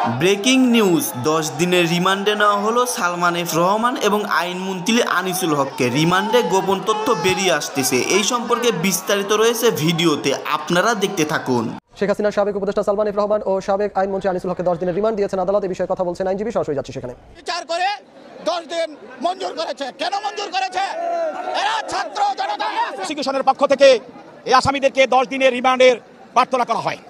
Breaking news, 10 দিনের রিমান্ডে নেওয়া হলো সালমান এফ রহমান এবং আইনমন্ত্রী আনিসুল হককে। রিমান্ডে গোপন তথ্য বেরিয়ে আসতেছে, এই সম্পর্কে বিস্তারিত রয়েছে ভিডিওতে, আপনারা দেখতে থাকুন। শেখ হাসিনার সাবেক উপদেষ্টা সালমান এফ রহমান ও সাবেক আইনমন্ত্রী আনিসুল হককে 10 দিনের রিমান্ড দিয়েছেন আদালত। এই বিষয়ে কথা বলছেন আইনজীবী, সরাসরি যাচ্ছে সেখানে। বিচার করে 10 দিন মঞ্জুর করেছে। কেন মঞ্জুর করেছে? এরা ছাত্র জনতা। প্রসিকিউশনের পক্ষ থেকে এই আসামিদেরকে 10 দিনের রিমান্ডের প্রার্থনা করা হয়।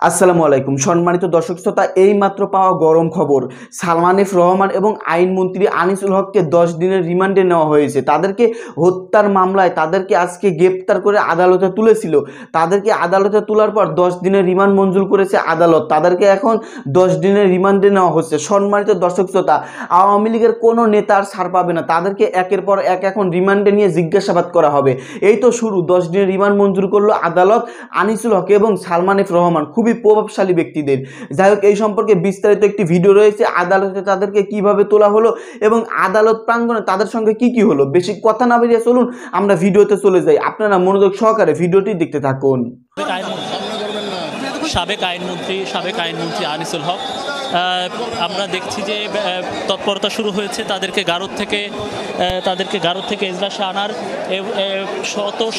আসসালামু আলাইকুম সম্মানিত দর্শক শ্রোতা, এই মাত্র পাওয়া গরম খবর, সালমান এফ রহমান এবং আইনমন্ত্রী আনিসুল হককে 10 দিনের রিমান্ডে নেওয়া হয়েছে। তাদেরকে হত্যার মামলায় তাদেরকে আজকে গ্রেপ্তার করে আদালতে তুলেছিল। তাদেরকে আদালতে তোলার পর 10 দিনের রিমান্ড মঞ্জুর করেছে আদালত। তাদেরকে এখন 10 দিনের রিমান্ডে নেওয়া হচ্ছে। সম্মানিত দর্শক শ্রোতা, আওয়ামী লীগের কোনো নেতা আর ছাড় পাবে না, তাদেরকে একের পর এক এখন রিমান্ডে নিয়ে জিজ্ঞাসাবাদ করা হবে। এই তো শুরু, 10 দিনের রিমান্ড মঞ্জুর করলো আদালত আনিসুল হক এবং সালমান এফ রহমান, খুবই প্রভাবশালী ব্যক্তিদের। যাই হোক, এই সম্পর্কে বিস্তারিত একটি ভিডিও রয়েছে, আদালতে তাদেরকে কিভাবে তোলা হলো এবং আদালত প্রাঙ্গণে তাদের সঙ্গে কি কি হলো। বেশি কথা না বেরিয়ে চলুন আমরা ভিডিওতে চলে যাই, আপনারা মনোযোগ সহকারে ভিডিওটি দেখতে থাকুন। সাবেক আইনমন্ত্রী আনিসুল হক, আমরা দেখছি যে তৎপরতা শুরু হয়েছে তাদেরকে গারদ থেকে এজলাসে আনার।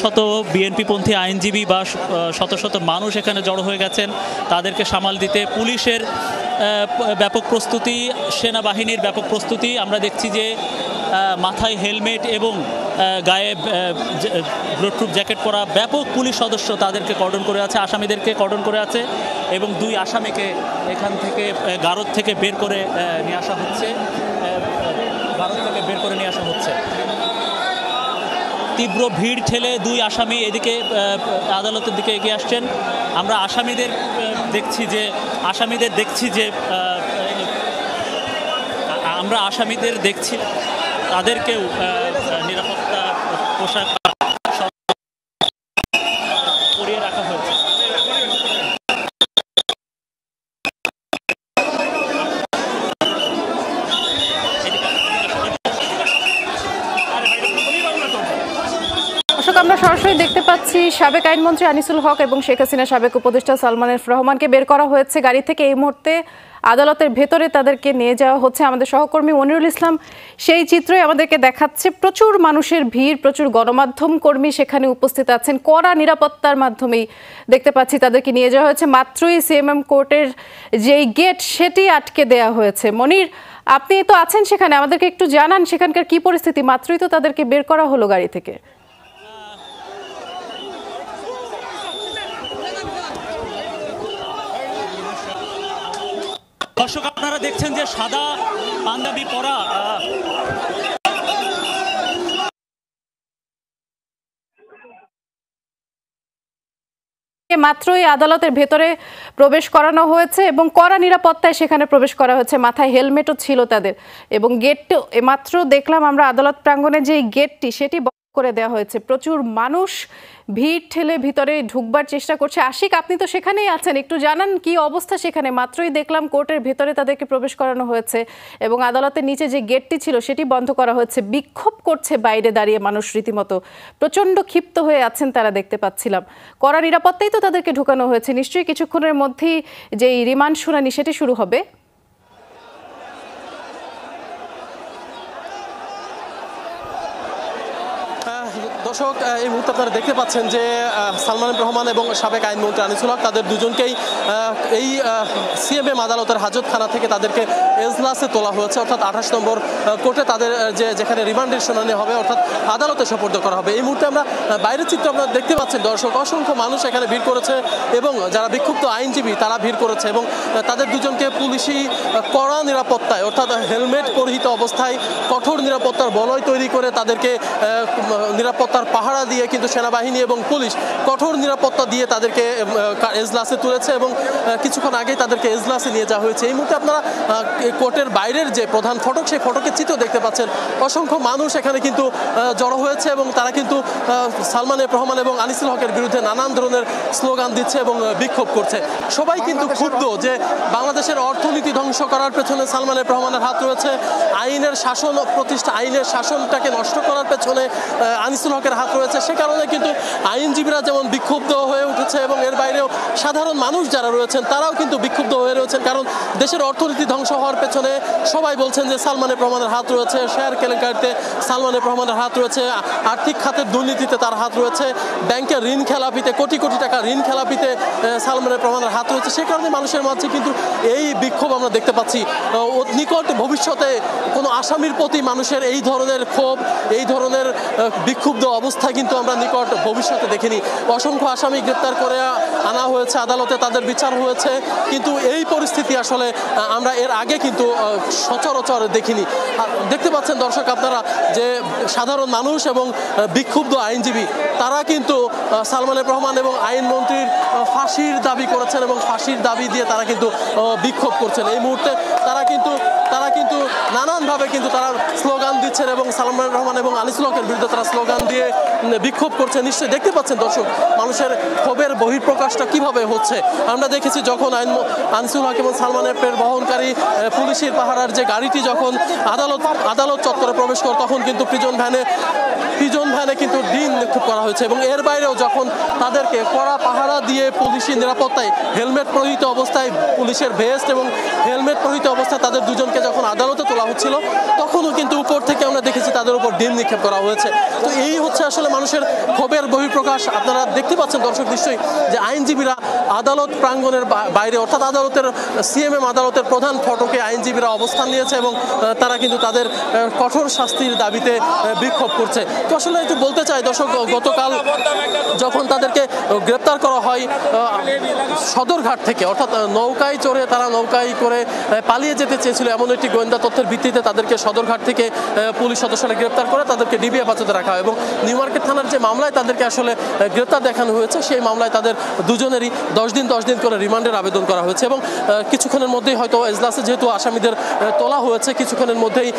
শত বিএনপিপন্থী আইনজীবী বা শত মানুষ এখানে জড়ো হয়ে গেছেন তাদেরকে সামাল দিতে। পুলিশের ব্যাপক প্রস্তুতি, সেনাবাহিনীর ব্যাপক প্রস্তুতি। আমরা দেখছি যে মাথায় হেলমেট এবং গায়ে বুলেটপ্রুফ জ্যাকেট পরা ব্যাপক পুলিশ সদস্য তাদেরকে কর্ডন করে আছে, আসামিদেরকে কর্ডন করে আছে এবং 2 আসামিকে এখান থেকে গারদ থেকে বের করে নিয়ে আসা হচ্ছে। তীব্র ভিড় ঠেলে 2 আসামি এদিকে আদালতের দিকে এগিয়ে আসছেন। আমরা আসামিদের দেখছি তাদেরকেও নিরাপত্তা পোশাক পরিয়ে রাখা হয়েছে। আমরা সরাসরি দেখতে পাচ্ছি সাবেক আইনমন্ত্রী আনিসুল হক এবং শেখ হাসিনা সাবেক উপদেষ্টা সালমান এফ রহমানকে বের করা হয়েছে গাড়ি থেকে। এই মুহূর্তে আদালতের ভেতরে তাদেরকে নিয়ে যাওয়া হচ্ছে। আমাদের সহকর্মী মনিরুল ইসলাম সেই চিত্রই আমাদেরকে দেখাচ্ছে। প্রচুর মানুষের ভিড়, প্রচুর গণমাধ্যম কর্মী সেখানে উপস্থিত আছেন। কড়া নিরাপত্তার মাধ্যমেই দেখতে পাচ্ছি তাদেরকে নিয়ে যাওয়া হয়েছে। মাত্রই সিএমএম কোর্টের যেই গেট সেটি আটকে দেওয়া হয়েছে। মনির, আপনি তো আছেন সেখানে, আমাদেরকে একটু জানান সেখানকার কি পরিস্থিতি। মাত্রই তো তাদেরকে বের করা হলো গাড়ি থেকে। দর্শক, আপনারা দেখছেন যে সাদা পাঞ্জাবি পরা মাত্রই আদালতের ভেতরে প্রবেশ করানো হয়েছে এবং কড়া নিরাপত্তায় সেখানে প্রবেশ করা হয়েছে। মাথায় হেলমেটও ছিল তাদের এবং গেটটি মাত্র দেখলাম আমরা আদালত প্রাঙ্গণে যে গেটটি সেটি বন্ধ করে দেওয়া হয়েছে। প্রচুর মানুষ ভিড় ঠেলে ভিতরে ঢুকবার চেষ্টা করছে। আশিক, আপনি তো সেখানেই আছেন, একটু জানান কি অবস্থা সেখানে। মাত্রই দেখলাম কোর্টের ভেতরে তাদেরকে প্রবেশ করানো হয়েছে এবং আদালতের নিচে যে গেটটি ছিল সেটি বন্ধ করা হয়েছে। বিক্ষোভ করছে বাইরে দাঁড়িয়ে মানুষ, রীতিমতো প্রচণ্ড ক্ষিপ্ত হয়ে আছেন তারা, দেখতে পাচ্ছিলাম। কড়া নিরাপত্তাই তো তাদেরকে ঢুকানো হয়েছে। নিশ্চয়ই কিছুক্ষণের মধ্যেই যেই রিমান্ড শুনানি সেটি শুরু হবে। দর্শক, এই মুহূর্তে আপনারা দেখতে পাচ্ছেন যে সালমান এফ রহমান এবং সাবেক আইনমন্ত্রী আনিসুল হক, তাদের দুজনকেই এই সিএমএম আদালতের হাজতখানা থেকে তাদেরকে এজলাসে তোলা হয়েছে, অর্থাৎ 28 নম্বর কোর্টে তাদের যেখানে রিমান্ডের শুনানি হবে, অর্থাৎ আদালতে সোপর্দ করা হবে। এই মুহূর্তে আমরা বাইরের চিত্র আপনারা দেখতে পাচ্ছেন। দর্শক, অসংখ্য মানুষ এখানে ভিড় করেছে এবং যারা বিক্ষুব্ধ আইনজীবী তারা ভিড় করেছে এবং তাদের দুজনকে পুলিশি কড়া নিরাপত্তায়, অর্থাৎ হেলমেট পরিহিত অবস্থায় কঠোর নিরাপত্তার বলয় তৈরি করে তাদেরকে নিরাপত্তার পাহারা দিয়ে কিন্তু সেনাবাহিনী এবং পুলিশ কঠোর নিরাপত্তা দিয়ে তাদেরকে এজলাসে তুলেছে এবং কিছুক্ষণ আগেই তাদেরকে এজলাসে নিয়ে যাওয়া হয়েছে। এই মুহূর্তে আপনারা কোর্টের বাইরের যে প্রধান ফটক, সেই ফটকের চিত্র দেখতে পাচ্ছেন। অসংখ্য মানুষ এখানে কিন্তু জড়ো হয়েছে এবং তারা কিন্তু সালমান এফ রহমান এবং আনিসুল হকের বিরুদ্ধে নানান ধরনের স্লোগান দিচ্ছে এবং বিক্ষোভ করছে। সবাই কিন্তু ক্ষুব্ধ যে বাংলাদেশের অর্থনীতি ধ্বংস করার পেছনে সালমান এফ রহমানের হাত রয়েছে, আইনের শাসনটাকে নষ্ট করার পেছনে আনিসুল হকের রিমান্ডের হাত রয়েছে। সে কারণে কিন্তু আইনজীবীরা যেমন বিক্ষুব্ধ হয়ে উঠেছে এবং এর বাইরেও সাধারণ মানুষ যারা রয়েছেন তারাও কিন্তু বিক্ষুব্ধ হয়ে রয়েছেন, কারণ দেশের অর্থনীতি ধ্বংস হওয়ার পেছনে সবাই বলছেন যে সালমানের রহমানের হাত রয়েছে, শেয়ার কেলেঙ্কারিতে সালমানের রহমানের হাত রয়েছে, আর্থিক খাতের দুর্নীতিতে তার হাত রয়েছে, ব্যাংকের ঋণ খেলাপিতে কোটি কোটি টাকা ঋণ খেলাপিতে সালমানের রহমানের হাত রয়েছে। সে কারণে মানুষের মাঝে কিন্তু এই বিক্ষোভ আমরা দেখতে পাচ্ছি। নিকট ভবিষ্যতে কোনো আসামির প্রতি মানুষের এই ধরনের ক্ষোভ, এই ধরনের বিক্ষুব্ধ অবস্থা কিন্তু আমরা নিকট ভবিষ্যতে দেখিনি। অসংখ্য আসামি গ্রেপ্তার করে আনা হয়েছে আদালতে, তাদের বিচার হয়েছে, কিন্তু এই পরিস্থিতি আসলে আমরা এর আগে কিন্তু সচরাচর দেখিনি। দেখতে পাচ্ছেন দর্শক আপনারা যে সাধারণ মানুষ এবং বিক্ষুব্ধ আইনজীবী তারা কিন্তু সালমানের রহমান এবং আইনমন্ত্রীর ফাঁসির দাবি করেছেন এবং ফাঁসির দাবি দিয়ে তারা কিন্তু বিক্ষোভ করছেন। এই মুহূর্তে তারা কিন্তু নানানভাবে কিন্তু তারা স্লোগান দিচ্ছেন এবং সালমানের রহমান এবং আনিসুল হকের বিরুদ্ধে তারা স্লোগান দিয়ে বিক্ষোভ করছে। নিশ্চয়ই দেখতে পাচ্ছেন দর্শক মানুষের ক্ষোভের বহিঃপ্রকাশটা কিভাবে হচ্ছে। আমরা দেখেছি যখন আনিসুল হক এবং সালমানের বহনকারী পুলিশের পাহারার যে গাড়িটি যখন আদালত চত্বরে প্রবেশ করে তখন কিন্তু প্রিজন ভ্যানে কিন্তু ডিম নিক্ষেপ করা হয়েছে এবং এর বাইরেও যখন তাদেরকে কড়া পাহারা দিয়ে পুলিশের নিরাপত্তায় হেলমেট পরিহিত অবস্থায়, পুলিশের ভেস্ট এবং হেলমেট পরিহিত অবস্থায় তাদের দুজনকে যখন আদালতে তোলা হচ্ছিল তখনও কিন্তু উপর থেকে আমরা দেখেছি তাদের উপর ডিম নিক্ষেপ করা হয়েছে। তো এই হচ্ছে আসলে মানুষের ক্ষোভের বহিঃপ্রকাশ। আপনারা দেখতে পাচ্ছেন দর্শক নিশ্চয়ই যে আইনজীবীরা আদালত প্রাঙ্গণের বাইরে অর্থাৎ আদালতের সিএমএম আদালতের প্রধান ফটকে আইনজীবীরা অবস্থান নিয়েছে এবং তারা কিন্তু তাদের কঠোর শাস্তির দাবিতে বিক্ষোভ করছে। তো আসলে একটু বলতে চাই দর্শক, গতকাল যখন তাদেরকে গ্রেপ্তার করা হয় সদরঘাট থেকে, অর্থাৎ নৌকায় চড়ে তারা নৌকায় করে পালিয়ে যেতে চেয়েছিল এমন একটি গোয়েন্দা তথ্যের ভিত্তিতে তাদেরকে সদরঘাট থেকে পুলিশ সদস্যরা গ্রেপ্তার করে তাদেরকে ডিবি হেফাজতে রাখা হয় এবং নিউ মার্কেট থানার যে মামলায় তাদেরকে আসলে গ্রেপ্তার দেখানো হয়েছে সেই মামলায় তাদের দুজনেরই 10 দিন করে রিমান্ডের আবেদন করা হয়েছে এবং কিছুক্ষণের মধ্যেই হয়তো এজলাসে যেহেতু আসামিদের তোলা হয়েছে কিছুক্ষণের মধ্যেই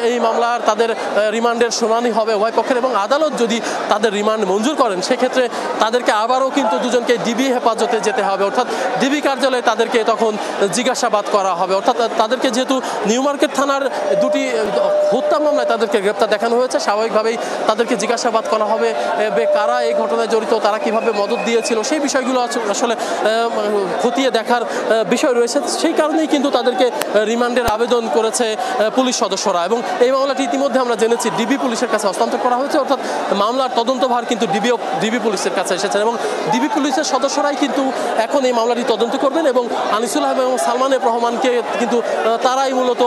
এই মামলার তাদের রিমান্ডের শুনানি হবে উভয় পক্ষের এবং আদালত যদি তাদের রিমান্ড মঞ্জুর করেন সেক্ষেত্রে তাদেরকে আবারও কিন্তু দুজনকে ডিবি হেফাজতে যেতে হবে, অর্থাৎ ডিবি কার্যালয়ে তাদেরকে তখন জিজ্ঞাসাবাদ করা হবে। অর্থাৎ তাদেরকে যেহেতু নিউ মার্কেট থানার দুটি হত্যা মামলায় তাদেরকে গ্রেপ্তার দেখানো হয়েছে, স্বাভাবিকভাবেই তাদেরকে জিজ্ঞাসাবাদ করা হবে কারা এই ঘটনায় জড়িত, তারা কিভাবে মদত দিয়েছিল, সেই বিষয়গুলো আসলে খতিয়ে দেখার বিষয় রয়েছে। সেই কারণেই কিন্তু তাদেরকে রিমান্ডের আবেদন করেছে পুলিশ সদস্যরা এবং এই মামলাটি ইতিমধ্যে আমরা জেনেছি ডিবি পুলিশের কাছে হস্তান্তর করা হয়েছে, অর্থাৎ মামলার তদন্তভার কিন্তু ডিবি পুলিশের কাছে এসেছেন এবং ডিবি পুলিশের সদস্যরাই কিন্তু এখন এই মামলাটি তদন্ত করবেন এবং আনিসুল হক এবং সালমানের রহমানকে কিন্তু তারাই মূলত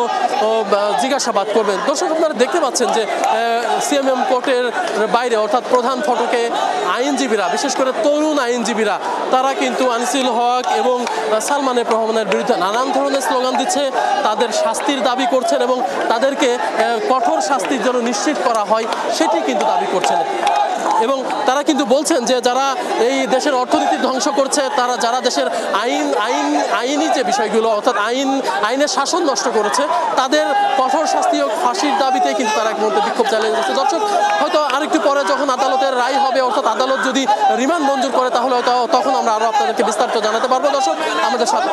জিজ্ঞাসাবাদ করবেন। দর্শক আপনারা দেখতে পাচ্ছেন যে সিএমএম কোর্টের বাইরে অর্থাৎ প্রধান ফটকে আইনজীবীরা, বিশেষ করে তরুণ আইনজীবীরা, তারা কিন্তু আনিসুল হক এবং সালমানের রহমানের বিরুদ্ধে নানান ধরনের স্লোগান দিচ্ছে, তাদের শাস্তির দাবি করছেন এবং তাদেরকে কঠোর শাস্তির জন্য নিশ্চিত করা হয় সেটি কিন্তু দাবি করছেন এবং তারা কিন্তু বলছেন যে যারা এই দেশের অর্থনীতি ধ্বংস করছে, তারা যারা দেশের আইনি যে বিষয়গুলো অর্থাৎ আইনের শাসন নষ্ট করেছে তাদের কঠোর শাস্তি ও ফাঁসির দাবিতে কিন্তু তারা এক মুহূর্তে বিক্ষোভ চালিয়ে যাচ্ছে। দর্শক হয়তো আরেকটু পরে যখন আদালতের রায় হবে অর্থাৎ আদালত যদি রিমান্ড মঞ্জুর করে তাহলে হয়তো তখন আমরা আরো আপনাদেরকে বিস্তারিত জানাতে পারবো। দর্শক আমাদের সাথে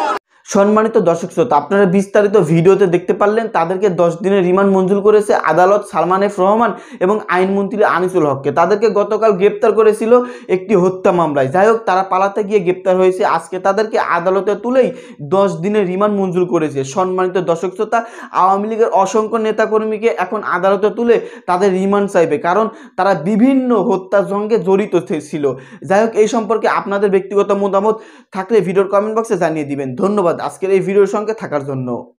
সম্মানিত দর্শক শ্রোতা, আপনারা বিস্তারিত ভিডিওতে দেখতে পারলেন তাদেরকে 10 দিনের রিমান্ড মঞ্জুর করেছে আদালত সালমান এফ রহমান এবং আইনমন্ত্রী আনিসুল হককে। তাদেরকে গতকাল গ্রেপ্তার করেছিল একটি হত্যা মামলায়। যাই হোক, তারা পালাতে গিয়ে গ্রেপ্তার হয়েছে। আজকে তাদেরকে আদালতে তুলেই 10 দিনের রিমান্ড মঞ্জুর করেছে। সম্মানিত দর্শক শ্রোতা, আওয়ামী লীগের অসংখ্য নেতাকর্মীকে এখন আদালতে তুলে তাদের রিমান্ড চাইবে, কারণ তারা বিভিন্ন হত্যার সঙ্গে জড়িত ছিল। যাই হোক, এই সম্পর্কে আপনাদের ব্যক্তিগত মতামত থাকলে ভিডিওর কমেন্ট বক্সে জানিয়ে দিবেন। ধন্যবাদ আজকের এই ভিডিওর সঙ্গে থাকার জন্য।